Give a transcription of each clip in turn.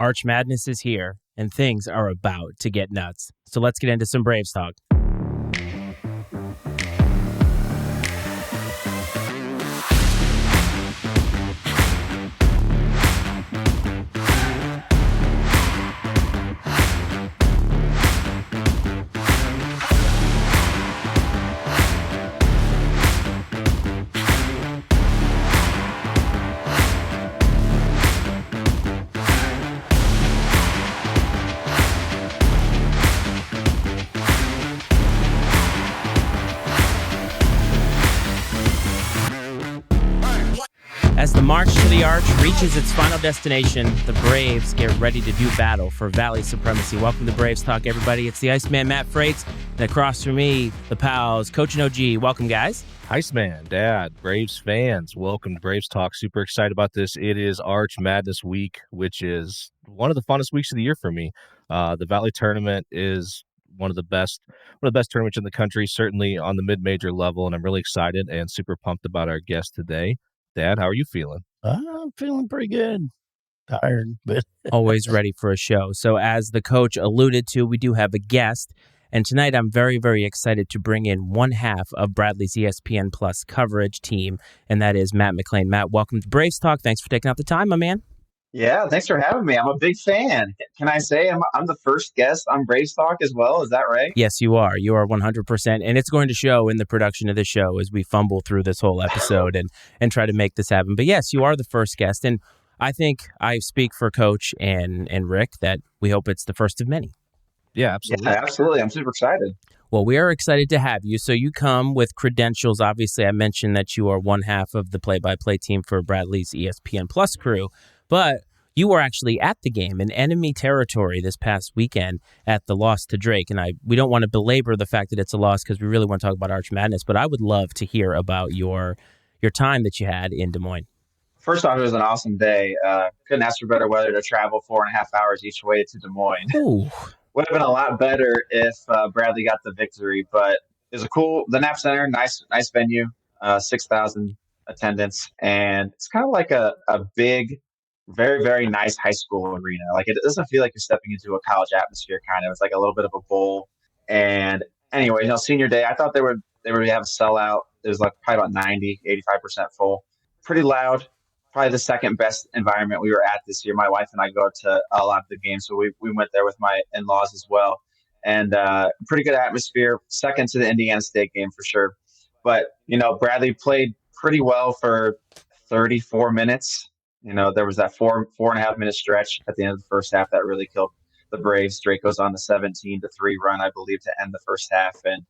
Arch Madness is here, and things are about to get nuts. So let's get into some Braves talk. As the march to the Arch reaches its final destination, the Braves get ready to do battle for Valley supremacy. Welcome to Braves Talk, everybody. It's the Iceman, Matt Freites, and across from me, the pals, Coach and OG. Welcome, guys. Iceman, Dad, Braves fans, welcome to Braves Talk. Super excited about this. It is Arch Madness week, which is one of the funnest weeks of the year for me. The Valley tournament is one of the best tournaments in the country, certainly on the mid-major level, and I'm really excited and super pumped about our guest today. Dad, how are you feeling? I'm feeling pretty good. Tired, but always ready for a show. So as the coach alluded to, we do have a guest. And tonight I'm very, very excited to bring in one half of Bradley's ESPN Plus coverage team, and that is Matt McClain. Matt, welcome to Braves Talk. Thanks for taking out the time, my man. Yeah, thanks for having me. I'm a big fan. Can I say I'm the first guest on Braves Talk as well? Is that right? Yes, you are. You are 100%. And it's going to show in the production of the show as we fumble through this whole episode and try to make this happen. But yes, you are the first guest. And I think I speak for Coach and Rick that we hope it's the first of many. Yeah, absolutely. Yeah, absolutely. I'm super excited. Well, we are excited to have you. So you come with credentials. Obviously, I mentioned that you are one half of the play-by-play team for Bradley's ESPN Plus crew. But you were actually at the game in enemy territory this past weekend at the loss to Drake. And we don't want to belabor the fact that it's a loss because we really want to talk about Arch Madness. But I would love to hear about your time that you had in Des Moines. First off, it was an awesome day. Couldn't ask for better weather to travel 4.5 hours each way to Des Moines. Ooh. Would have been a lot better if Bradley got the victory. But it was the Knapp Center, nice venue, 6,000 attendance. And it's kind of like a big, very, very nice high school arena. Like, it doesn't feel like you're stepping into a college atmosphere, kind of. It's like a little bit of a bowl. And anyway, senior day, I thought they would have a sellout. It was like probably about 85% full. Pretty loud. Probably the second best environment we were at this year. My wife and I go to a lot of the games, so we went there with my in-laws as well. And pretty good atmosphere. Second to the Indiana State game for sure. But, Bradley played pretty well for 34 minutes. There was that 4.5 minute stretch at the end of the first half that really killed the Braves. Drake goes on the 17-3 run, I believe, to end the first half. And,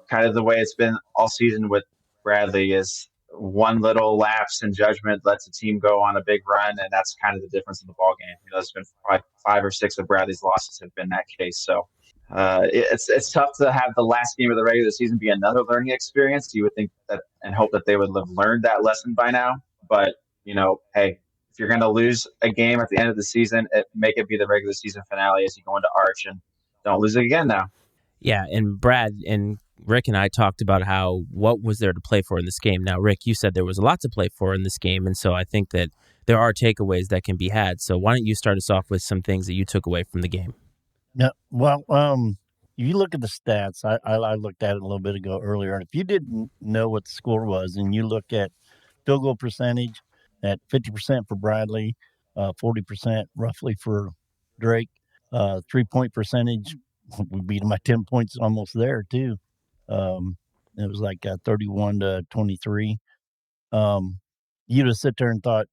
kind of the way it's been all season with Bradley is one little lapse in judgment lets a team go on a big run, and that's kind of the difference in the ball game. There's been probably 5 or 6 of Bradley's losses have been that case. So it's tough to have the last game of the regular season be another learning experience. You would think that and hope that they would have learned that lesson by now. But, hey, if you're going to lose a game at the end of the season, make it be the regular season finale as you go into Arch, and don't lose it again now. Yeah, and Brad and Rick and I talked about what was there to play for in this game. Now, Rick, you said there was a lot to play for in this game, and so I think that there are takeaways that can be had. So why don't you start us off with some things that you took away from the game? Yeah, well, if you look at the stats, I looked at it a little bit ago earlier, and if you didn't know what the score was, and you look at field goal percentage at 50% for Bradley, 40% roughly for Drake, 3-point percentage, we beat him by 10 points almost there too. It was like 31-23. You'd have sit there and thought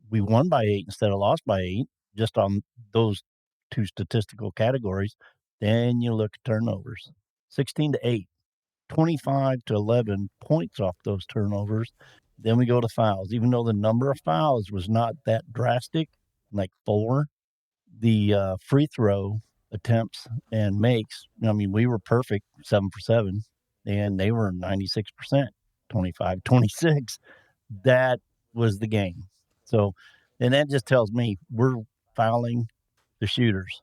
we won by 8 instead of lost by 8, just on those two statistical categories. Then you look at turnovers, 16-8, 25-11 points off those turnovers. Then we go to fouls. Even though the number of fouls was not that drastic, like 4, the free throw attempts and makes, we were perfect, 7 for 7, and they were 96%, 25-26. That was the game. So, and that just tells me we're fouling the shooters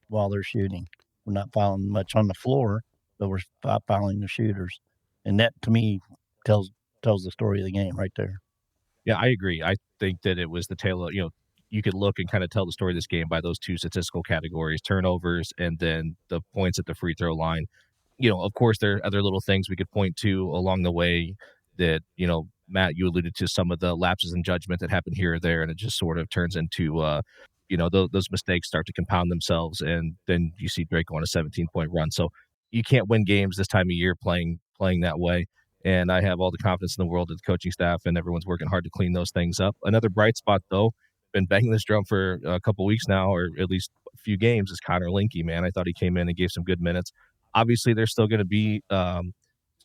while they're shooting. We're not fouling much on the floor, but we're fouling the shooters. And that, to me, tells the story of the game right there. Yeah, I agree. I think that it was the tale of, you could look and kind of tell the story of this game by those two statistical categories, turnovers and then the points at the free throw line. Of course, there are other little things we could point to along the way that, Matt, you alluded to some of the lapses in judgment that happen here or there, and it just sort of turns into, those mistakes start to compound themselves, and then you see Drake on a 17-point run. So you can't win games this time of year playing that way. And I have all the confidence in the world that the coaching staff and everyone's working hard to clean those things up. Another bright spot, though, been banging this drum for a couple weeks now, or at least a few games, is Connor Linke, man. I thought he came in and gave some good minutes. Obviously, there's still going to be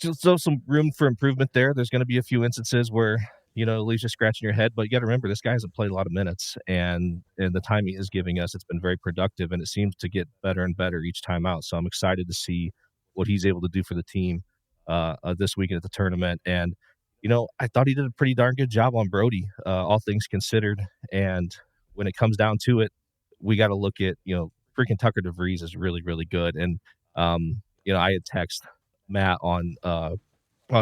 still some room for improvement there. There's going to be a few instances where, it leaves you scratching your head, but you got to remember this guy hasn't played a lot of minutes, and the time he is giving us, it's been very productive, and it seems to get better and better each time out. So I'm excited to see what he's able to do for the team this weekend at the tournament. And, I thought he did a pretty darn good job on Brody, all things considered. And when it comes down to it, we got to look at, freaking Tucker DeVries is really, really good. And, I had text Matt on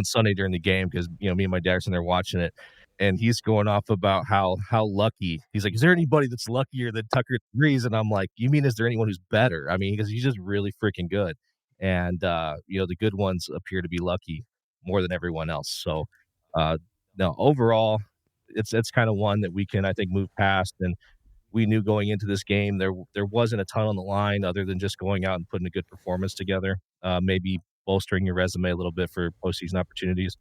Sunday during the game because, me and my dad are sitting there watching it, and he's going off about how lucky. He's like, is there anybody that's luckier than Tucker DeVries? And I'm like, you mean, is there anyone who's better? I mean, because he's just really freaking good. And, the good ones appear to be lucky more than everyone else. So, no, overall, it's kind of one that we can, I think, move past. And we knew going into this game there wasn't a ton on the line other than just going out and putting a good performance together, maybe bolstering your resume a little bit for postseason opportunities.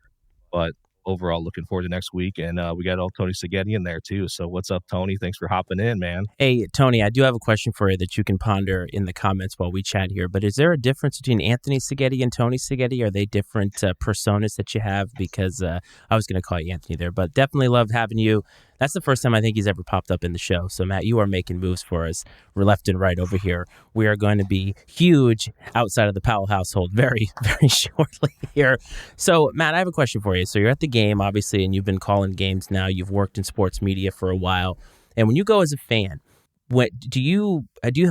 But overall, looking forward to next week. And we got old Tony Seghetti in there too. So what's up, Tony? Thanks for hopping in, man. Hey, Tony, I do have a question for you that you can ponder in the comments while we chat here. But is there a difference between Anthony Seghetti and Tony Seghetti? Are they different personas that you have? Because I was going to call you Anthony there, but definitely loved having you. That's the first time I think he's ever popped up in the show. So, Matt, you are making moves for us. We're left and right over here. We are going to be huge outside of the Powell household very, very shortly here. So, Matt, I have a question for you. So you're at the game, obviously, and you've been calling games now. You've worked in sports media for a while. And when you go as a fan, do you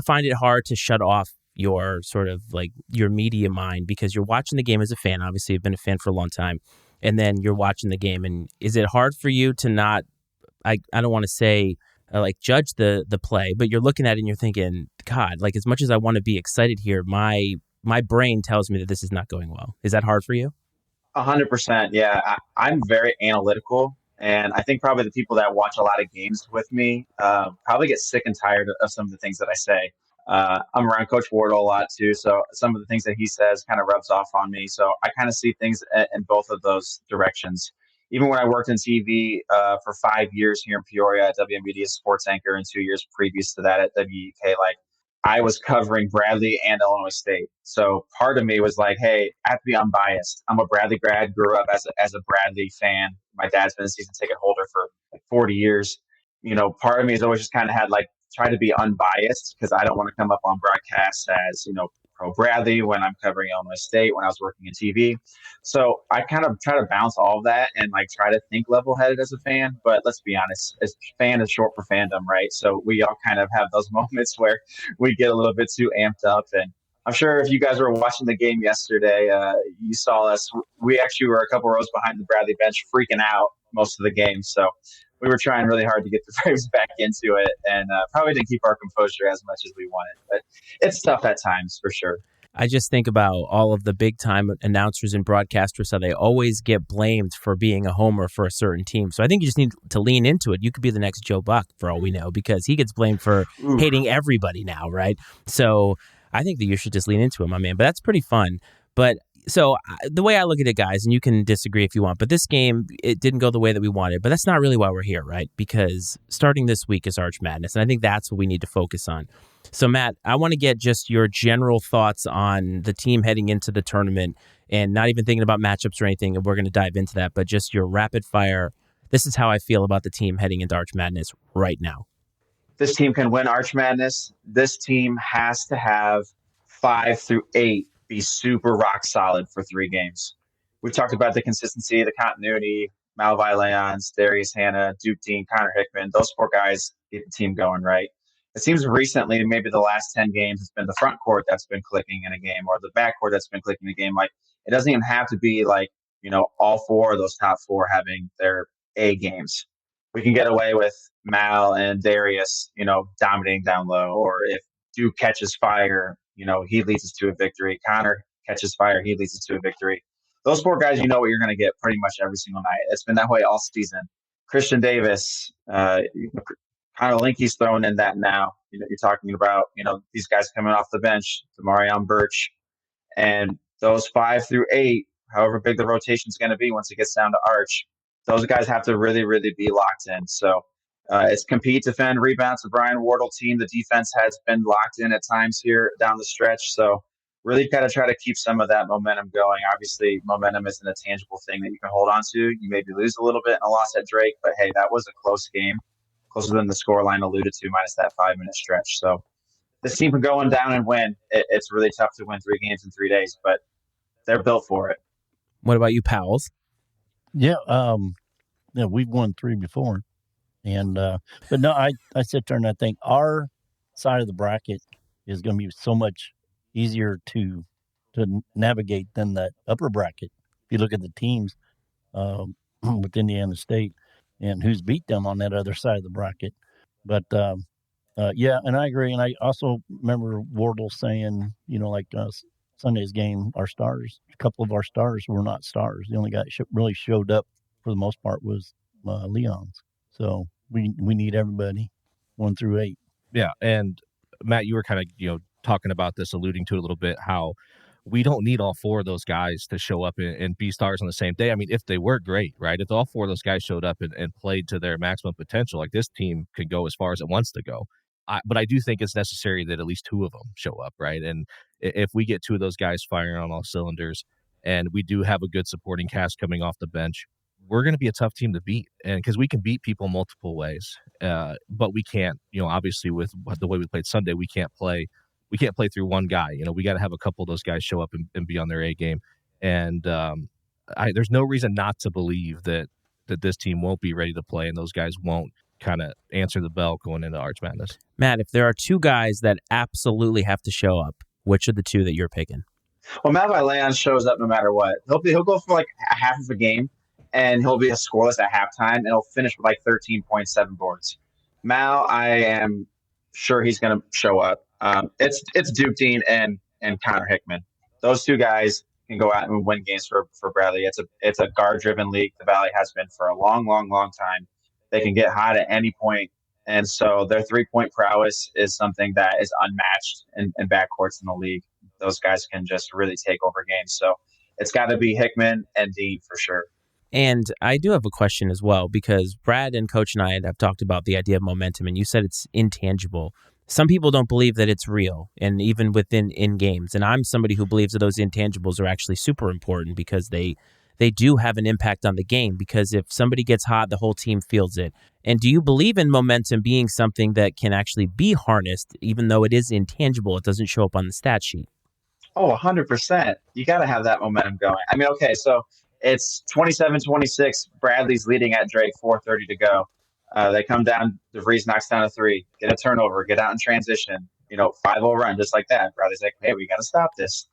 find it hard to shut off your sort of like your media mind because you're watching the game as a fan? Obviously, you've been a fan for a long time. And then you're watching the game. And is it hard for you to not, I don't want to say judge the play, but you're looking at it and you're thinking, God, like as much as I want to be excited here, my brain tells me that this is not going well. Is that hard for you? 100%. Yeah, I'm very analytical. And I think probably the people that watch a lot of games with me probably get sick and tired of some of the things that I say. I'm around Coach Wardle a lot too. So some of the things that he says kind of rubs off on me. So I kind of see things in both of those directions. Even when I worked in TV for 5 years here in Peoria at WMBD as sports anchor and 2 years previous to that at WUK, like I was covering Bradley and Illinois State. So part of me was like, hey, I have to be unbiased. I'm a Bradley grad, grew up as a Bradley fan. My dad's been a season ticket holder for like 40 years. Part of me has always just kind of had like try to be unbiased because I don't want to come up on broadcasts as, pro Bradley when I'm covering Illinois State, when I was working in TV. So I kind of try to balance all of that and like try to think level headed as a fan. But let's be honest, as fan is short for fandom, right? So we all kind of have those moments where we get a little bit too amped up. And I'm sure if you guys were watching the game yesterday, you saw us. We actually were a couple rows behind the Bradley bench freaking out most of the game. So we were trying really hard to get the Braves back into it and probably didn't keep our composure as much as we wanted. But it's tough at times for sure. I just think about all of the big-time announcers and broadcasters, how they always get blamed for being a homer for a certain team. So I think you just need to lean into it. You could be the next Joe Buck, for all we know, because he gets blamed for hating everybody now, right? So I think that you should just lean into it, my man. But that's pretty fun. But so the way I look at it, guys, and you can disagree if you want, but this game, it didn't go the way that we wanted. But that's not really why we're here, right? Because starting this week is Arch Madness, and I think that's what we need to focus on. So, Matt, I want to get just your general thoughts on the team heading into the tournament and not even thinking about matchups or anything, and we're going to dive into that, but just your rapid fire. This is how I feel about the team heading into Arch Madness right now. This team can win Arch Madness. This team has to have 5 through 8 be super rock solid for 3 games. We've talked about the consistency, the continuity, Malvi Leons, Darius Hannah, Duke Dean, Connor Hickman. Those 4 guys get the team going, right? It seems recently, maybe the last 10 games, it's been the front court that's been clicking in a game or the back court that's been clicking in a game. Like, it doesn't even have to be like, all 4 of those top 4 having their A games. we can get away with Mal and Darius, dominating down low, or if Duke catches fire, he leads us to a victory. Connor catches fire, he leads us to a victory. Those four guys, you know what you're going to get pretty much every single night. It's been that way all season. Christian Davis, kind of Linky's throwing in that now. You're talking about, these guys coming off the bench, Demarion Birch, and those 5 through 8, however big the rotation is going to be once it gets down to Arch, those guys have to really, really be locked in. So it's compete, defend, rebound. It's a Brian Wardle team. The defense has been locked in at times here down the stretch. So really got to try to keep some of that momentum going. Obviously, momentum isn't a tangible thing that you can hold on to. You maybe lose a little bit in a loss at Drake, but hey, that was a close game, closer than the scoreline alluded to, minus that 5-minute stretch. So this team can go on down and win. It's really tough to win 3 games in 3 days, but they're built for it. What about you, Powell's? Yeah, we've won 3 before, and but no, I sit there and I think our side of the bracket is going to be so much easier to navigate than that upper bracket. If you look at the teams with Indiana State and who's beat them on that other side of the bracket, but. Yeah, and I agree. And I also remember Wardle saying, Sunday's game, a couple of our stars were not stars. The only guy that really showed up for the most part was Leon's. So we need everybody 1 through 8. Yeah, and Matt, you were kind of talking about this, alluding to it a little bit, how we don't need all 4 of those guys to show up and be stars on the same day. I mean, if they were, great, right? If all 4 of those guys showed up and played to their maximum potential, like this team could go as far as it wants to go. But I do think it's necessary that at least 2 of them show up, right? And if we get 2 of those guys firing on all cylinders, and we do have a good supporting cast coming off the bench, we're going to be a tough team to beat. And because we can beat people multiple ways, but we can't. Obviously with the way we played Sunday, we can't play through one guy. We got to have a couple of those guys show up and be on their A game. And there's no reason not to believe that this team won't be ready to play and those guys won't kind of answer the bell going into Arch Madness. Matt, if there are 2 guys that absolutely have to show up, which are the 2 that you're picking? Well, Matt Leon shows up no matter what. He'll go for like a half of a game, and he'll be a scoreless at halftime, and he'll finish with like 13.7 boards. Mal, I am sure he's going to show up. It's Duke Dean and Connor Hickman. Those 2 guys can go out and win games for Bradley. It's a guard-driven league. The Valley has been for a long, long, long time. They can get hot at any point, and so their 3-point prowess is something that is unmatched in backcourts in the league. Those guys can just really take over games. So it's got to be Hickman and Dean for sure. And I do have a question as well, because Brad and Coach and I have talked about the idea of momentum, and you said it's intangible. Some people don't believe that it's real, and even within in games. And I'm somebody who believes that those intangibles are actually super important because they do have an impact on the game, because if somebody gets hot, the whole team feels it. And do you believe in momentum being something that can actually be harnessed, even though it is intangible? It doesn't show up on the stat sheet. Oh, 100%. You got to have that momentum going. I mean, okay, so it's 27-26. Bradley's leading at Drake, 4:30 to go. They come down. DeVries knocks down a 3, get a turnover, get out in transition, 5-0 run, just like that. Bradley's like, hey, we got to stop this.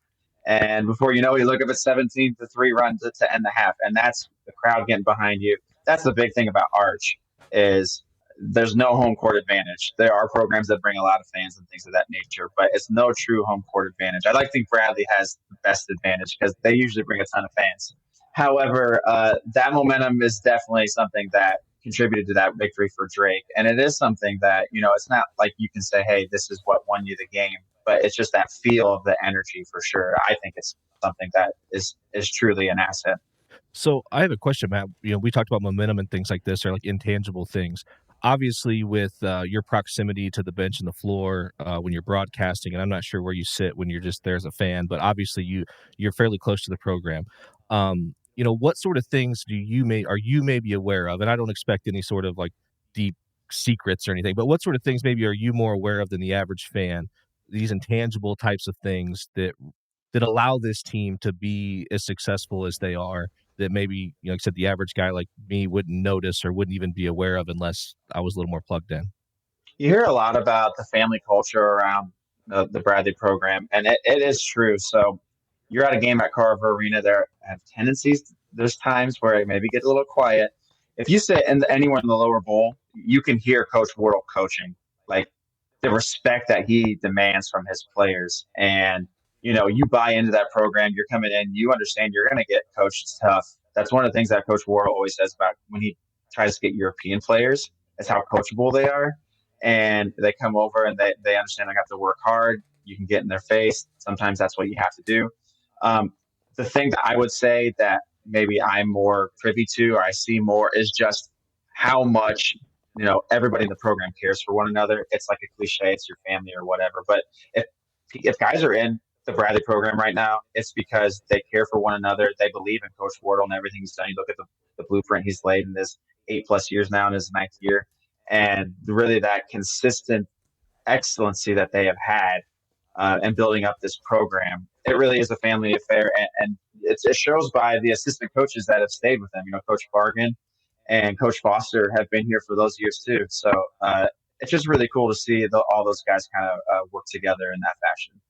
And before you know it, you look up at 17-3 run to end the half, and that's the crowd getting behind you. That's the big thing about Arch is there's no home court advantage. There are programs that bring a lot of fans and things of that nature, but it's no true home court advantage. I like to think Bradley has the best advantage because they usually bring a ton of fans. However, that momentum is definitely something that contributed to that victory for Drake. And it is something that, it's not like you can say, hey, this is what won you the game, but it's just that feel of the energy for sure. I think it's something that is truly an asset. So I have a question, Matt. We talked about momentum and things like this, or like intangible things. Obviously, with your proximity to the bench and the floor when you're broadcasting, and I'm not sure where you sit when you're just there as a fan, but obviously you're fairly close to the program. What sort of things are you maybe aware of? And I don't expect any sort of like deep secrets or anything, but what sort of things maybe are you more aware of than the average fan? These intangible types of things that allow this team to be as successful as they are, that maybe, like I said, the average guy like me wouldn't notice or wouldn't even be aware of unless I was a little more plugged in. You hear a lot about the family culture around the Bradley program, and it is true. So you're at a game at Carver Arena, there have tendencies, there's times where it maybe get a little quiet. if you sit anywhere in the lower bowl, you can hear Coach Wardle coaching, like the respect that he demands from his players. And, you buy into that program, you're coming in, you understand you're going to get coached tough. That's one of the things that Coach Wardle always says about when he tries to get European players, is how coachable they are. And they come over and they understand they have to work hard. You can get in their face. Sometimes that's what you have to do. The thing that I would say that maybe I'm more privy to, or I see more, is just how much everybody in the program cares for one another. It's like a cliche, it's your family or whatever. But if guys are in the Bradley program right now, it's because they care for one another. They believe in Coach Wardle and everything he's done. You look at the blueprint he's laid in this 8+ years now in his 9th year, and really that consistent excellency that they have had and building up this program. It really is a family affair, and it shows by the assistant coaches that have stayed with them. Coach Bargan and Coach Foster have been here for those years too. So it's just really cool to see all those guys kind of work together in that fashion.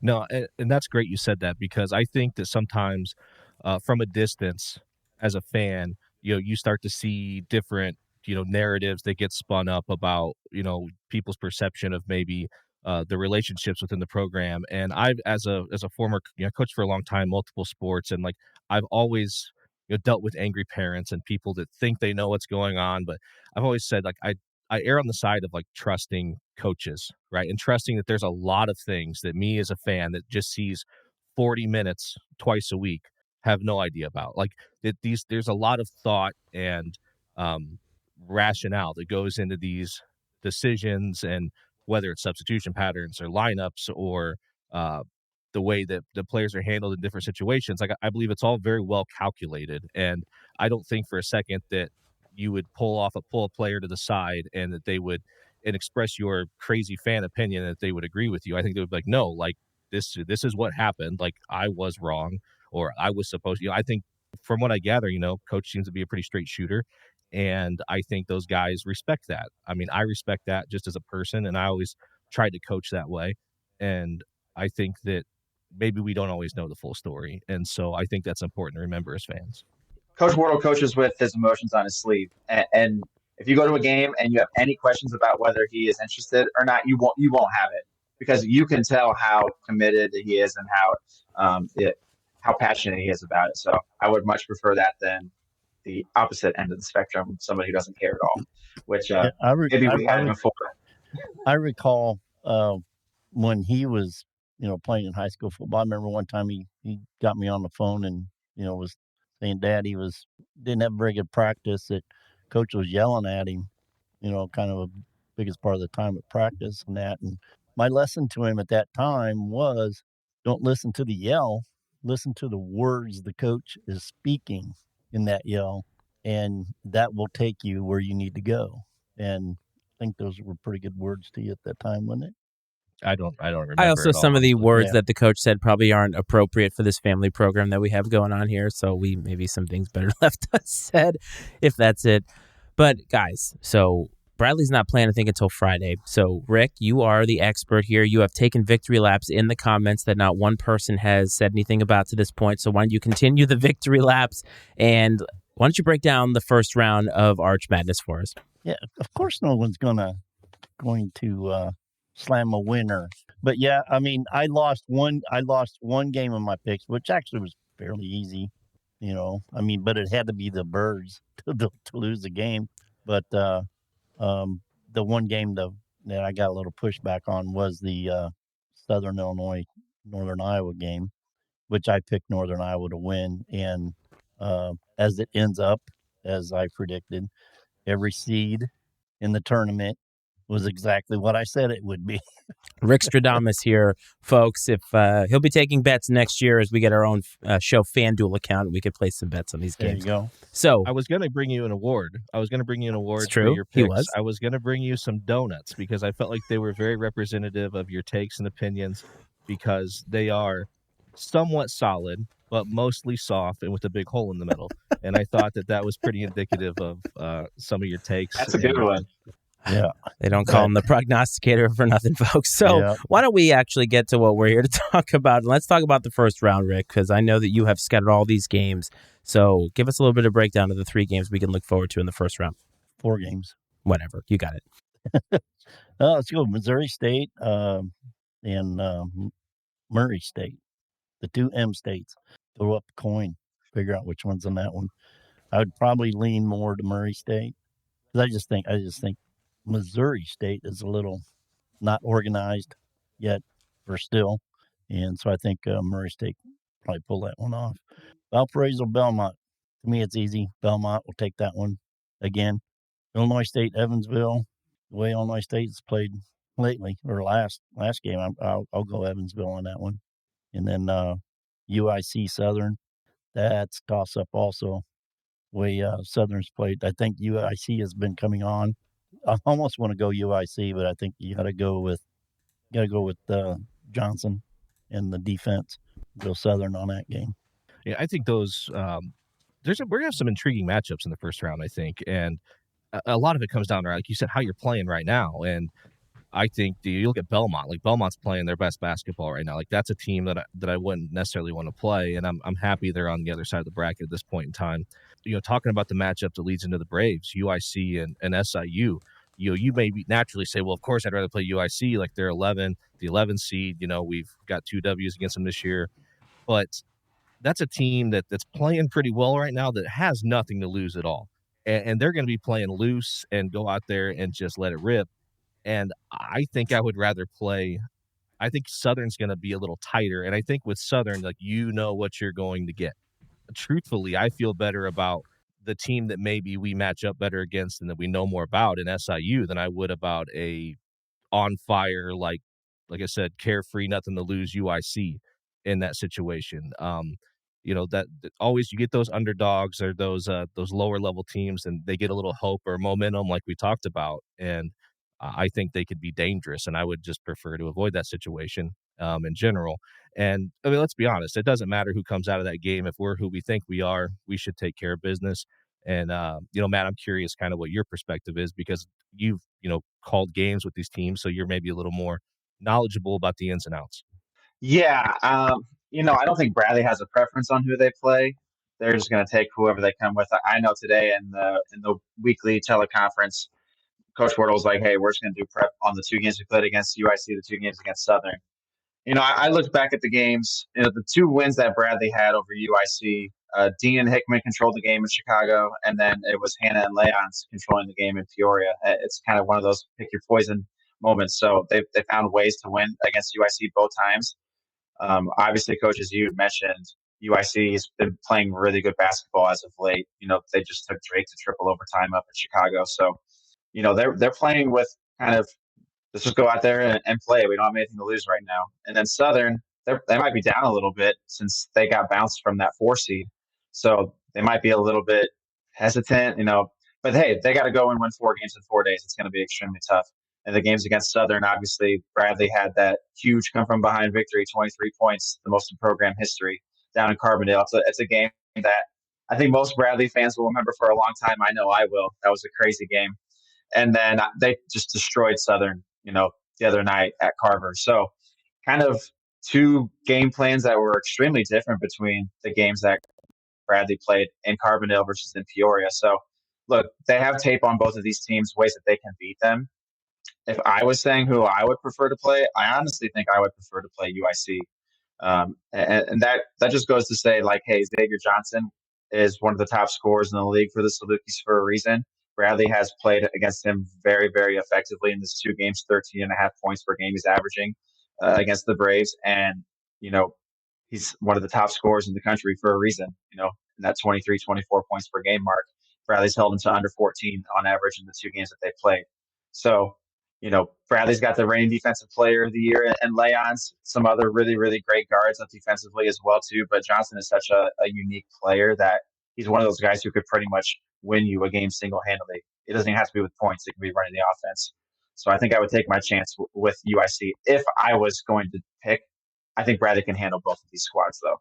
No, and that's great you said that, because I think that sometimes from a distance as a fan, you start to see different, narratives that get spun up about, people's perception of maybe the relationships within the program. And I've, as a former coach for a long time, multiple sports, and like I've always dealt with angry parents and people that think they know what's going on. But I've always said, like, I err on the side of like trusting coaches, right? And trusting that there's a lot of things that me as a fan that just sees 40 minutes twice a week have no idea about. Like there's a lot of thought and rationale that goes into these decisions, and whether it's substitution patterns or lineups or the way that the players are handled in different situations. Like I believe it's all very well calculated, and I don't think for a second that you would pull a player to the side and that they would and express your crazy fan opinion that they would agree with you. I think they would be like, no, like this is what happened. Like I was wrong, or I was supposed to. I think from what I gather, coach seems to be a pretty straight shooter. And I think those guys respect that. I mean, I respect that just as a person, and I always tried to coach that way. And I think that maybe we don't always know the full story. And so I think that's important to remember as fans. Coach Wardle coaches with his emotions on his sleeve. And if you go to a game and you have any questions about whether he is interested or not, you won't have it, because you can tell how committed he is and how passionate he is about it. So I would much prefer that than the opposite end of the spectrum, somebody who doesn't care at all, which maybe we had before. I recall when he was, playing in high school football. I remember one time he got me on the phone and, was saying Dad, he didn't have very good practice, that coach was yelling at him, kind of the biggest part of the time at practice and that. And my lesson to him at that time was, don't listen to the yell, listen to the words the coach is speaking in that yell, and that will take you where you need to go. And I think those were pretty good words to you at that time, wasn't it? I don't remember. I also, some of the words Yeah. that the coach said probably aren't appropriate for this family program that we have going on here. So maybe some things better left unsaid, if that's it. But guys, so Bradley's not playing, I think, until Friday. So Rick, you are the expert here. You have taken victory laps in the comments that not one person has said anything about to this point. So why don't you continue the victory laps, and why don't you break down the first round of Arch Madness for us? Yeah, of course no one's going to slam a winner. But yeah, I mean, I lost one game of my picks, which actually was fairly easy, but it had to be the Birds to lose the game. But the one game that I got a little pushback on was the Southern Illinois Northern Iowa game, which I picked Northern Iowa to win. And as it ends up, as I predicted, every seed in the tournament was exactly what I said it would be. Rick Stradamus here, folks. If he'll be taking bets next year as we get our own show FanDuel account, we could place some bets on these games. There you go. So I was going to bring you an award. It's For true. your picks. He was. I was going to bring you some donuts because I felt like they were very representative of your takes and opinions, because they are somewhat solid, but mostly soft and with a big hole in the middle. And I thought that was pretty indicative of some of your takes. That's a good one. Yeah. They don't call him the prognosticator for nothing, folks. So why don't we actually get to what we're here to talk about? And let's talk about the first round, Rick, because I know that you have scattered all these games. So give us a little bit of breakdown of the 3 games we can look forward to in the first round. 4 games. Whatever. You got it. Let's go Missouri State and Murray State, the 2 M states. Throw up a coin, figure out which one's on that one. I would probably lean more to Murray State because I just think Missouri State is a little not organized yet or still, and so I think Murray State probably pull that one off. Valparaiso Belmont, to me it's easy. Belmont will take that one again. Illinois State Evansville, the way Illinois State's played lately or last game, I'll go Evansville on that one. And then UIC Southern, that's toss up also. The way Southern's played, I think UIC has been coming on. I almost want to go UIC, but I think you got to go with Johnson and the defense. Go Southern on that game. Yeah, I think those we're gonna have some intriguing matchups in the first round, I think, and a lot of it comes down to, like you said, how you're playing right now. And I think you look at Belmont, like Belmont's playing their best basketball right now. Like that's a team that I wouldn't necessarily want to play, and I'm happy they're on the other side of the bracket at this point in time. Talking about the matchup that leads into the Braves, UIC and SIU. You may naturally say, well, of course I'd rather play UIC, like they're the 11 seed. We've got 2 W's against them this year, but that's a team that's playing pretty well right now that has nothing to lose at all. And they're going to be playing loose and go out there and just let it rip. And I think I would rather play. I think Southern's going to be a little tighter. And I think with Southern, like, what you're going to get. Truthfully, I feel better about the team that maybe we match up better against and that we know more about in SIU than I would about a on fire, like I said, carefree, nothing to lose UIC in that situation. That always you get those underdogs or those lower level teams, and they get a little hope or momentum, like we talked about, and I think they could be dangerous. And I would just prefer to avoid that situation in general. And I mean, let's be honest, it doesn't matter who comes out of that game. If we're who we think we are, we should take care of business. And Matt, I'm curious kind of what your perspective is, because you've called games with these teams, so you're maybe a little more knowledgeable about the ins and outs. Yeah, I don't think Bradley has a preference on who they play. They're just going to take whoever they come with. I know today in the weekly teleconference, Coach Wardle was like, "Hey, we're just going to do prep on the 2 games we played against UIC, the 2 games against Southern." I looked back at the games. The 2 wins that Bradley had over UIC. Dean and Hickman controlled the game in Chicago, and then it was Hannah and Leons controlling the game in Peoria. It's kind of one of those pick your poison moments. So they found ways to win against UIC both times. Obviously, Coach, as you mentioned, UIC has been playing really good basketball as of late. They just took Drake to triple overtime up in Chicago. So, they're playing with kind of, let's just go out there and play. We don't have anything to lose right now. And then Southern, they might be down a little bit since they got bounced from that 4 seed. So they might be a little bit hesitant, But hey, they got to go and win 4 games in 4 days. It's going to be extremely tough. And the games against Southern, obviously, Bradley had that huge come-from-behind victory, 23 points, the most in program history, down in Carbondale. It's a game that I think most Bradley fans will remember for a long time. I know I will. That was a crazy game. And then they just destroyed Southern, the other night at Carver. So kind of 2 game plans that were extremely different between the games that Bradley played in Carbondale versus in Peoria. So, look, they have tape on both of these teams, ways that they can beat them. If I was saying who I would prefer to play, I honestly think I would prefer to play UIC. And that just goes to say, like, hey, Xavier Johnson is one of the top scorers in the league for the Salukis for a reason. Bradley has played against him very, very effectively in this 2 games, 13.5 points per game he's averaging against the Braves. And, he's one of the top scorers in the country for a reason, in that 23, 24 points per game mark. Bradley's held him to under 14 on average in the 2 games that they played. So, Bradley's got the reigning defensive player of the year, and Leon's some other really, really great guards up defensively as well, too. But Johnson is such a unique player that he's one of those guys who could pretty much win you a game single-handedly. It doesn't even have to be with points. It can be running the offense. So I think I would take my chance with UIC. If I was going to pick, I think Bradley can handle both of these squads, though.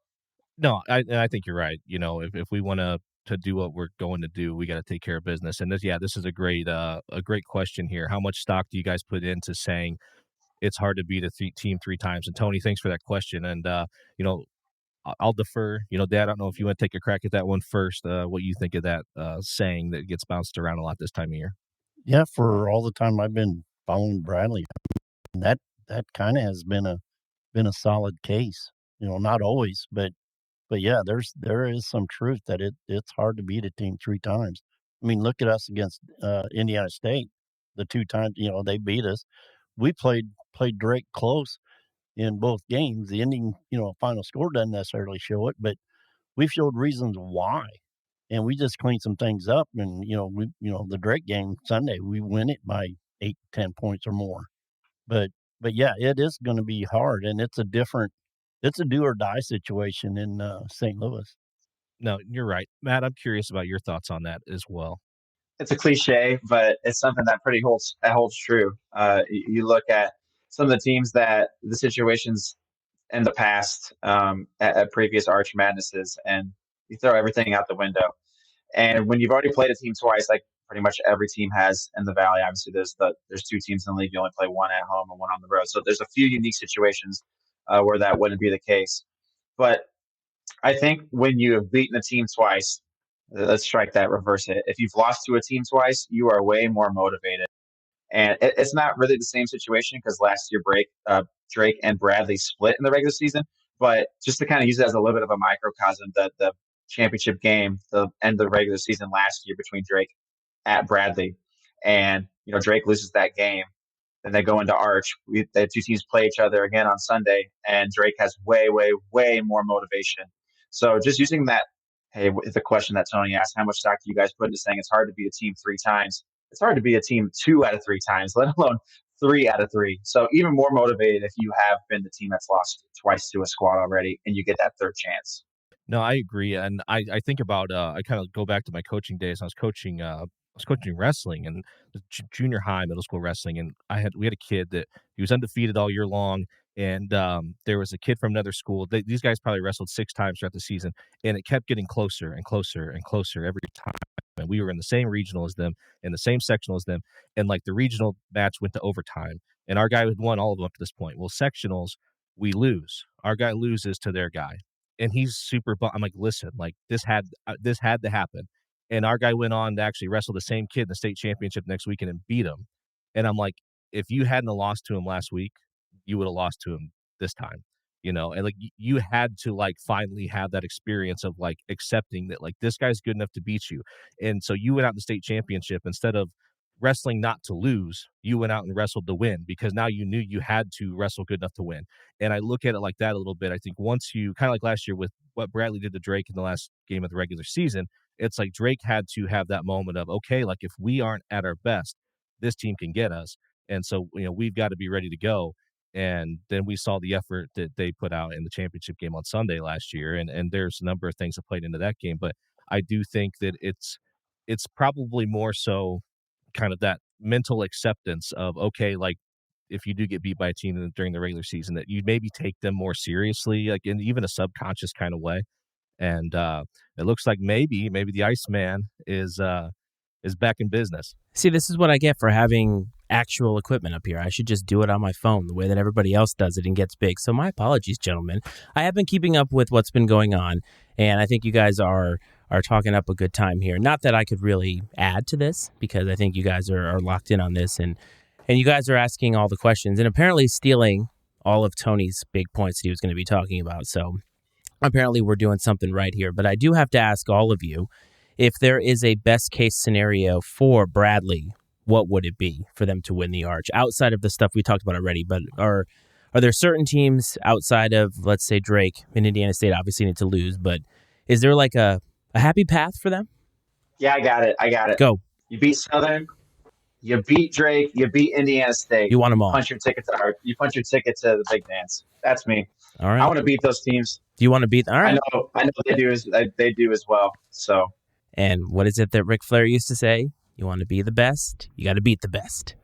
No, I think you're right. If we want to do what we're going to do, we got to take care of business. And this is a great question here. How much stock do you guys put into saying it's hard to beat a team 3 times? And Tony, thanks for that question. And I'll defer. Dad, I don't know if you want to take a crack at that one first. What you think of that saying that gets bounced around a lot this time of year? Yeah, for all the time I've been following Bradley, that kind of has been a solid case. Not always, but yeah, there is some truth that it's hard to beat a team 3 times. I mean, look at us against Indiana State. The 2 times, they beat us. We played Drake close in both games. The ending, final score doesn't necessarily show it, but we've showed reasons why. And we just cleaned some things up, and the Drake game Sunday, we win it by 8, 10 points or more. But yeah, it is going to be hard, and it's a do or die situation in St. Louis. No, you're right, Matt. I'm curious about your thoughts on that as well. It's a cliche, but it's something that holds true. You look at some of the teams that the situations in the past at previous Arch Madnesses, and you throw everything out the window. And when you've already played a team twice, like pretty much every team has in the Valley, obviously there's 2 teams in the league. You only play one at home and one on the road. So there's a few unique situations where that wouldn't be the case. But I think when you have beaten a team twice, let's strike that, reverse it. If you've lost to a team twice, you are way more motivated. And it's not really the same situation because last year Drake and Bradley split in the regular season. But just to kind of use it as a little bit of a microcosm, the championship game, the end of the regular season last year between Drake at Bradley, and Drake loses that game. Then they go into Arch. The 2 teams play each other again on Sunday, and Drake has way, way, way more motivation. So just using that, hey, the question that Tony asked, how much stock do you guys put into saying it's hard to beat a team 3 times? It's hard to beat a team 2 out of 3 times, let alone 3 out of 3. So even more motivated if you have been the team that's lost twice to a squad already, and you get that third chance. No, I agree, and I think about I kind of go back to my coaching days. I was coaching wrestling and junior high, middle school wrestling, and we had a kid that he was undefeated all year long, and there was a kid from another school. These guys probably wrestled 6 times throughout the season, and it kept getting closer and closer and closer every time. And we were in the same regional as them, in the same sectional as them, and like the regional match went to overtime, and our guy had won all of them up to this point. Well, sectionals, we lose. Our guy loses to their guy. And he's super. I'm like, listen, like this had to happen. And our guy went on to actually wrestle the same kid in the state championship next weekend and beat him. And I'm like, if you hadn't lost to him last week, you would have lost to him this time, And like you had to like finally have that experience of like accepting that like this guy's good enough to beat you. And so you went out in the state championship instead of wrestling not to lose, you went out and wrestled to win because now you knew you had to wrestle good enough to win. And I look at it like that a little bit. I think once you kind of like last year with what Bradley did to Drake in the last game of the regular season, it's like Drake had to have that moment of, okay, like if we aren't at our best, this team can get us. And so, we've got to be ready to go. And then we saw the effort that they put out in the championship game on Sunday last year. And there's a number of things that played into that game. But I do think that it's probably more so kind of that mental acceptance of, okay, like if you do get beat by a team during the regular season, that you maybe take them more seriously, like in even a subconscious kind of way. And it looks like maybe the Iceman is back in business. See, this is what I get for having actual equipment up here. I should just do it on my phone the way that everybody else does it and gets big. So my apologies, gentlemen. I have been keeping up with what's been going on, and I think you guys are talking up a good time here. Not that I could really add to this because I think you guys are locked in on this, and you guys are asking all the questions and apparently stealing all of Tony's big points that he was going to be talking about. So apparently we're doing something right here. But I do have to ask all of you, if there is a best case scenario for Bradley, what would it be for them to win the Arch outside of the stuff we talked about already? But are there certain teams outside of, let's say, Drake and Indiana State obviously need to lose, but is there like a happy path for them? Yeah, I got it. Go. You beat Southern, you beat Drake, you beat Indiana State. You want them all. You punch your ticket to the big dance. That's me. All right. I want to beat those teams. Do you want to beat? All right. I know they do as well. So. And what is it that Ric Flair used to say? You want to be the best, you got to beat the best.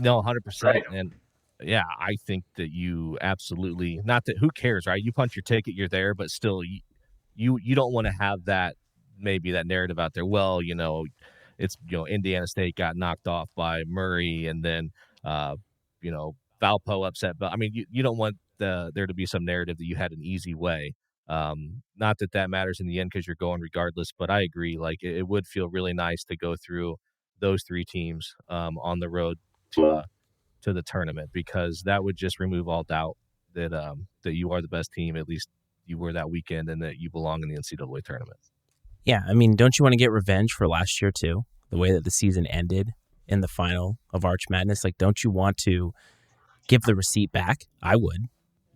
No, 100%. Right. And yeah, I think that you absolutely, not that, who cares, right? You punch your ticket, you're there, but still you don't want to have that, maybe that narrative out there. Well, it's, Indiana State got knocked off by Murray and then, Valpo upset. But I mean, you don't want there to be some narrative that you had an easy way. Not that matters in the end because you're going regardless, but I agree. Like it would feel really nice to go through those 3 teams on the road to the tournament, because that would just remove all doubt that that you are the best team, at least you were that weekend, and that you belong in the NCAA tournament. Yeah, I mean, don't you want to get revenge for last year too? The way that the season ended in the final of Arch Madness, like, don't you want to give the receipt back? I would.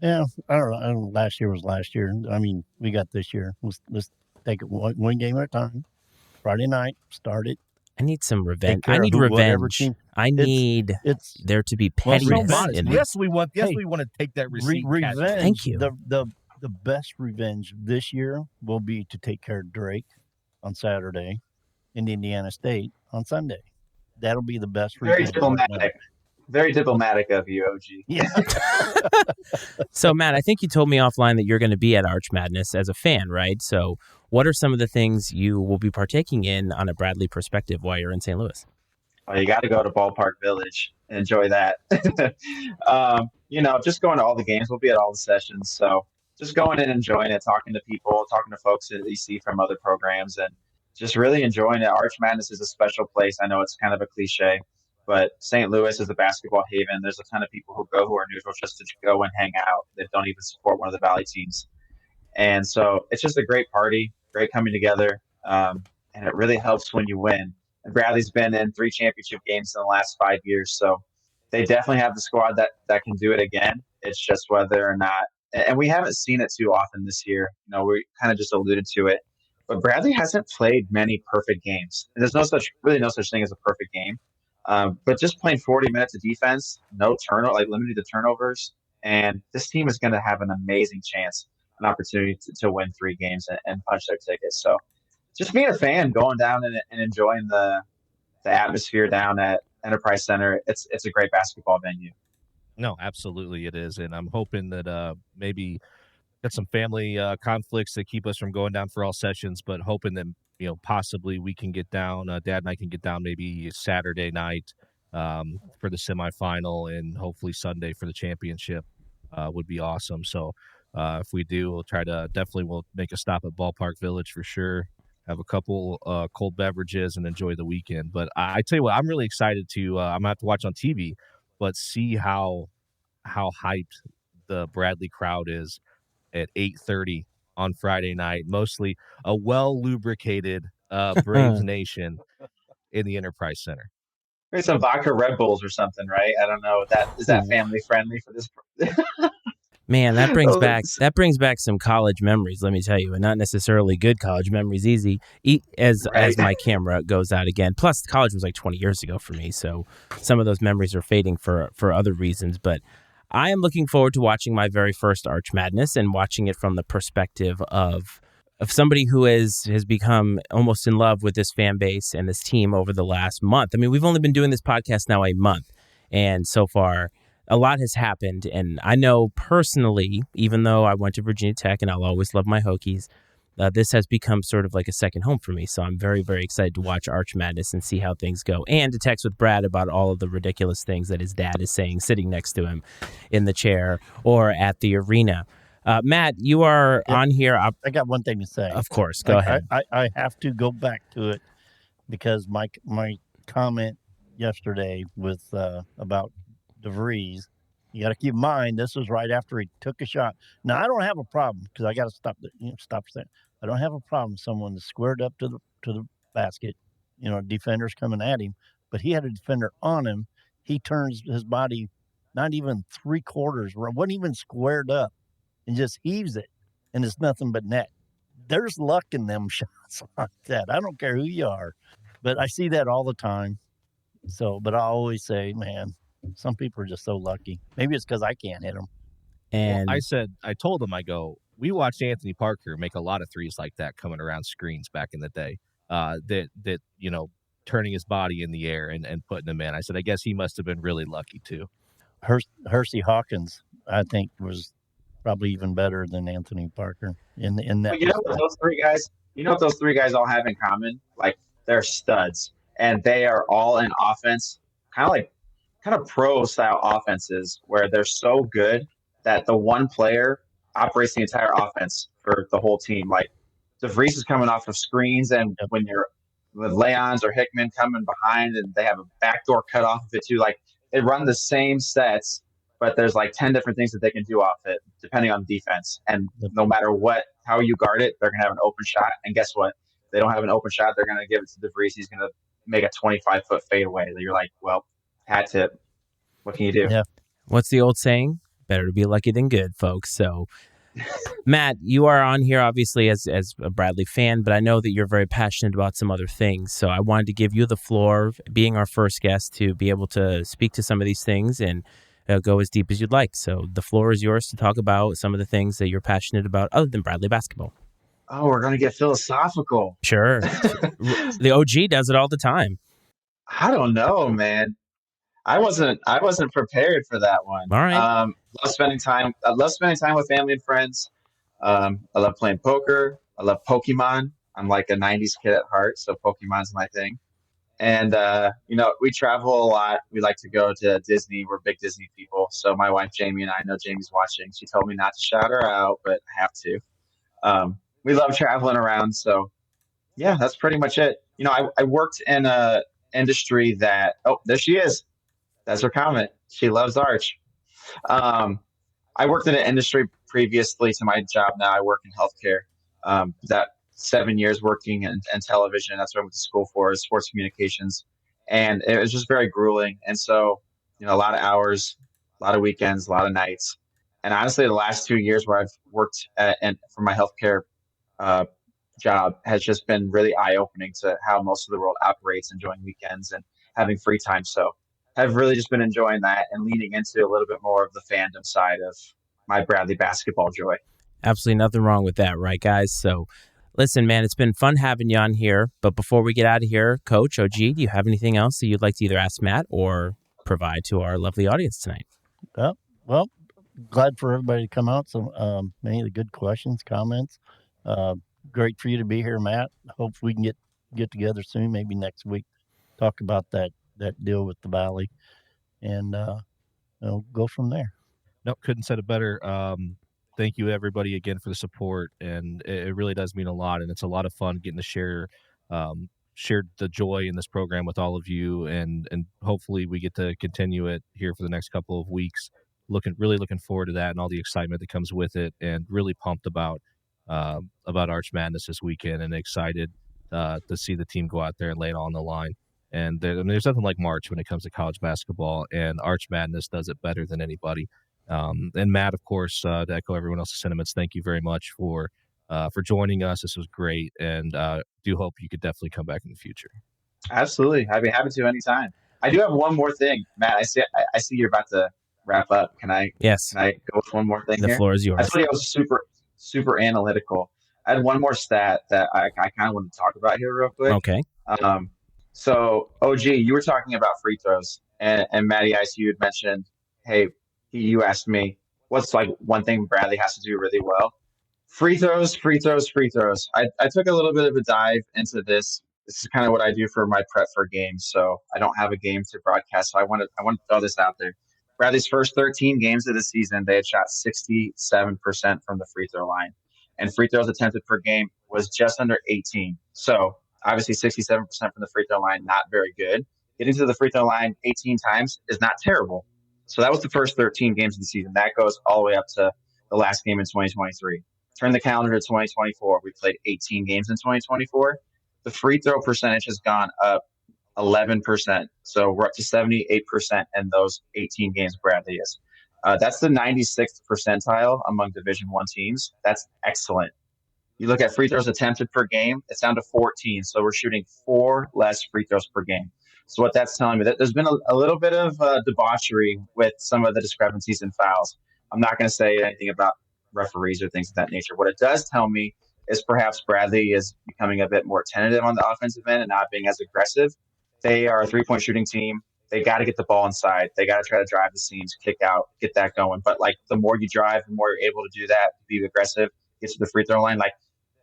Yeah, I don't know. Last year was last year. I mean, we got this year. Let's take it one game at a time. Friday night, start it. I need some revenge. Take care I need of whatever revenge. team. I need there to be pettiness. modest. in Yes, we want to take that receipt. Revenge. Thank you. The best revenge this year will be to take care of Drake on Saturday and Indiana State on Sunday. That'll be the best Very revenge. diplomatic. Very diplomatic of you, OG. Yeah. So, Matt, I think you told me offline that you're going to be at Arch Madness as a fan, right? So what are some of the things you will be partaking in on a Bradley perspective while you're in St. Louis? Oh, you got to go to Ballpark Village and enjoy that. Just going to all the games. We'll be at all the sessions. So just going and enjoying it, talking to people, talking to folks that you see from other programs, and just really enjoying it. Arch Madness is a special place. I know it's kind of a cliche, but St. Louis is a basketball haven. There's a ton of people who go who are neutral just to go and hang out that don't even support one of the Valley teams. And so it's just a great party, great coming together, and it really helps when you win. And Bradley's been in 3 championship games in the last 5 years, so they definitely have the squad that can do it again. It's just whether or not, and we haven't seen it too often this year. We kind of just alluded to it, but Bradley hasn't played many perfect games. And there's no such thing as a perfect game. But just playing 40 minutes of defense, no turnover, like limited to turnovers, and this team is going to have an amazing chance, an opportunity to win 3 games and punch their tickets. So just being a fan, going down and enjoying the atmosphere down at Enterprise Center, it's a great basketball venue. No, absolutely it is, and I'm hoping that maybe got some family conflicts that keep us from going down for all sessions, but hoping that possibly we can get down. Dad and I can get down maybe Saturday night for the semifinal, and hopefully Sunday for the championship would be awesome. So if we do, we'll make a stop at Ballpark Village for sure. Have a couple cold beverages and enjoy the weekend. But I tell you what, I'm really excited to. I'm gonna have to watch on TV, but see how hyped the Bradley crowd is at 8:30 on Friday night. Mostly a well lubricated Braves Nation in the Enterprise Center. Maybe some vodka Red Bulls or something, right? I don't know. Is that family friendly for this? Man, that brings back some college memories, let me tell you, and not necessarily good college memories. As my camera goes out again. Plus, college was like 20 years ago for me, so some of those memories are fading for other reasons. But I am looking forward to watching my very first Arch Madness and watching it from the perspective of somebody who has become almost in love with this fan base and this team over the last month. I mean, we've only been doing this podcast now a month, and so far a lot has happened. And I know personally, even though I went to Virginia Tech and I'll always love my Hokies, this has become sort of like a second home for me. So I'm very, very excited to watch Arch Madness and see how things go, and to text with Brad about all of the ridiculous things that his dad is saying sitting next to him in the chair or at the arena. Matt, you are on here. I got one thing to say. Of course. Go ahead. I have to go back to it because my comment yesterday with about DeVries, you got to keep in mind this was right after he took a shot. Now I don't have a problem because I got to stop that. I don't have a problem with someone that's squared up to the basket, defenders coming at him, but he had a defender on him. He turns his body not even 3/4, wasn't even squared up, and just heaves it, and it's nothing but net. There's luck in them shots like that. I don't care who you are, but I see that all the time. So, but I always say, man, some people are just so lucky. Maybe it's because I can't hit them. And I told him, we watched Anthony Parker make a lot of threes like that coming around screens back in the day. That turning his body in the air and putting them in. I said, I guess he must have been really lucky too. Hersey Hawkins, I think, was probably even better than Anthony Parker in that. You know what those three guys all have in common? Like, they're studs, and they are all in offense, kind of pro style offenses where they're so good that the one player operates the entire offense for the whole team. Like DeVries is coming off of screens, and Yep. when you're with Leons or Hickman coming behind, and they have a backdoor cut off of it too. Like they run the same sets, but there's like 10 different things that they can do off it depending on defense. And Yep. no matter how you guard it, they're gonna have an open shot. And guess what? If they don't have an open shot, they're gonna give it to DeVries. He's gonna make a 25-foot fadeaway. You're like, well, hat tip. What can you do? Yeah. What's the old saying? Better to be lucky than good, folks. So, Matt, you are on here obviously as a Bradley fan, but I know that you're very passionate about some other things. So I wanted to give you the floor, being our first guest, to be able to speak to some of these things and go as deep as you'd like. So the floor is yours to talk about some of the things that you're passionate about other than Bradley basketball. Oh, we're going to get philosophical. Sure. The OG does it all the time. I don't know, man. I wasn't prepared for that one. All right. I love spending time with family and friends. I love playing poker. I love Pokemon. I'm like a 90s kid at heart, so Pokemon's my thing. And, we travel a lot. We like to go to Disney. We're big Disney people. So my wife, Jamie, and I know Jamie's watching. She told me not to shout her out, but I have to. We love traveling around. So, yeah, that's pretty much it. I worked in a industry that, oh, there she is. That's her comment. She loves Arch. I worked in an industry previously to my job. Now I work in healthcare. That 7 years working in television. That's what I went to school for, is sports communications. And it was just very grueling. And so, a lot of hours, a lot of weekends, a lot of nights. And honestly, the last 2 years where I've worked for my healthcare job has just been really eye-opening to how most of the world operates, enjoying weekends and having free time. So I've really just been enjoying that and leaning into a little bit more of the fandom side of my Bradley basketball joy. Absolutely nothing wrong with that, right, guys? So listen, man, it's been fun having you on here. But before we get out of here, Coach, OG, do you have anything else that you'd like to either ask Matt or provide to our lovely audience tonight? Well, glad for everybody to come out. So many of the good questions, comments. Great for you to be here, Matt. Hope we can get together soon, maybe next week, talk about that deal with the Valley, and go from there. Nope, couldn't said it better. Thank you, everybody, again for the support, and it really does mean a lot, and it's a lot of fun getting to share the joy in this program with all of you, and hopefully we get to continue it here for the next couple of weeks. Really looking forward to that and all the excitement that comes with it, and really pumped about Arch Madness this weekend, and excited to see the team go out there and lay it all on the line. And there's nothing like March when it comes to college basketball, and Arch Madness does it better than anybody. And Matt, of course, to echo everyone else's sentiments, thank you very much for joining us. This was great, and do hope you could definitely come back in the future. Absolutely, I'd be happy to anytime. I do have one more thing, Matt. I see you're about to wrap up. Yes. Can I go with one more thing? The floor is yours. I told you I was super analytical. I had one more stat that I kind of want to talk about here real quick. Okay. So, OG, you were talking about free throws, and Matty Ice, you had mentioned, hey, you asked me, what's like one thing Bradley has to do really well? Free throws. I took a little bit of a dive into this. This is kind of what I do for my prep for games. So I don't have a game to broadcast. So I want to throw this out there. Bradley's first 13 games of the season, they had shot 67% from the free throw line. And free throws attempted per game was just under 18. So obviously 67% from the free throw line, not very good. Getting to the free throw line 18 times is not terrible. So that was the first 13 games of the season. That goes all the way up to the last game in 2023. Turn the calendar to 2024. We played 18 games in 2024. The free throw percentage has gone up 11%. So we're up to 78% in those 18 games Bradley is. That's the 96th percentile among Division I teams. That's excellent. You look at free throws attempted per game, it's down to 14. So we're shooting 4 less free throws per game. So what that's telling me, that there's been a little bit of debauchery with some of the discrepancies in fouls. I'm not going to say anything about referees or things of that nature. What it does tell me is perhaps Bradley is becoming a bit more tentative on the offensive end and not being as aggressive. They are a three-point shooting team. They got to get the ball inside. They got to try to drive the seams, kick out, get that going. But like the more you drive, the more you're able to do that, be aggressive, get to the free throw line. Like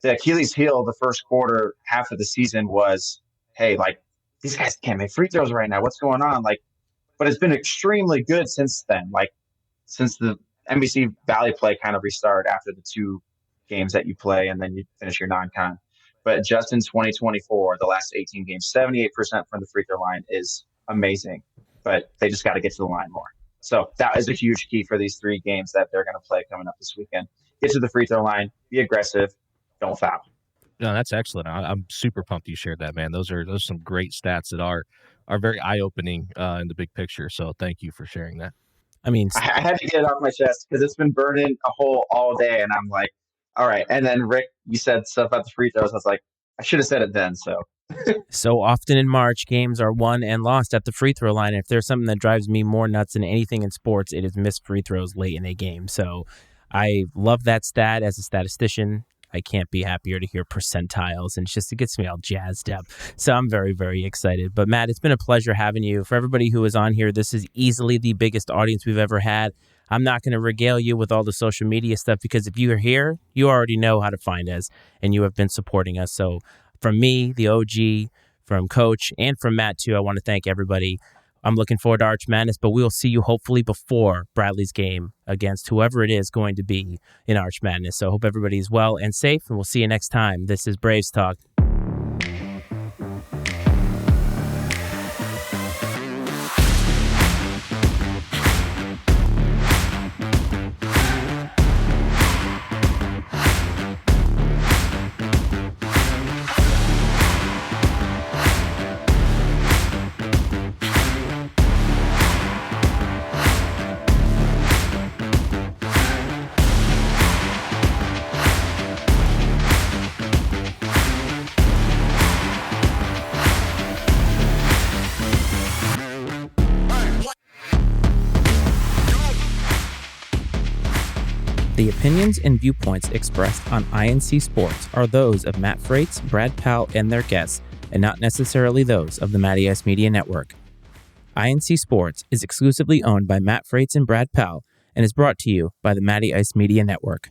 the Achilles heel, the first quarter, half of the season was, hey, like these guys can't make free throws right now. What's going on? Like, but it's been extremely good since then. Like since the NBC Valley play kind of restart after the 2 games that you play, and then you finish your non-con. But just in 2024, the last 18 games, 78% from the free throw line is amazing. But they just got to get to the line more. So that is a huge key for these 3 games that they're going to play coming up this weekend. Get to the free throw line, be aggressive, don't foul. No, that's excellent. I'm super pumped you shared that, man. Those are some great stats that are very eye-opening in the big picture. So thank you for sharing that. I mean, I had to get it off my chest because it's been burning a hole all day, and I'm like, all right. And then Rick, you said stuff about the free throws. I was like, I should have said it then. So often in March, games are won and lost at the free throw line. If there's something that drives me more nuts than anything in sports, it is missed free throws late in a game. So I love that stat as a statistician. I can't be happier to hear percentiles, and it gets me all jazzed up. So I'm very, very excited. But Matt, it's been a pleasure having you. For everybody who is on here, this is easily the biggest audience we've ever had. I'm not going to regale you with all the social media stuff because if you are here, you already know how to find us, and you have been supporting us. So from me, the OG, from Coach, and from Matt too, I want to thank everybody. I'm looking forward to Arch Madness, but we'll see you hopefully before Bradley's game against whoever it is going to be in Arch Madness. So I hope everybody's well and safe, and we'll see you next time. This is Braves Talk. The opinions and viewpoints expressed on I&C Sports are those of Matt Freites, Brad Powell, and their guests, and not necessarily those of the Matty Ice Media Network. I&C Sports is exclusively owned by Matt Freites and Brad Powell and is brought to you by the Matty Ice Media Network.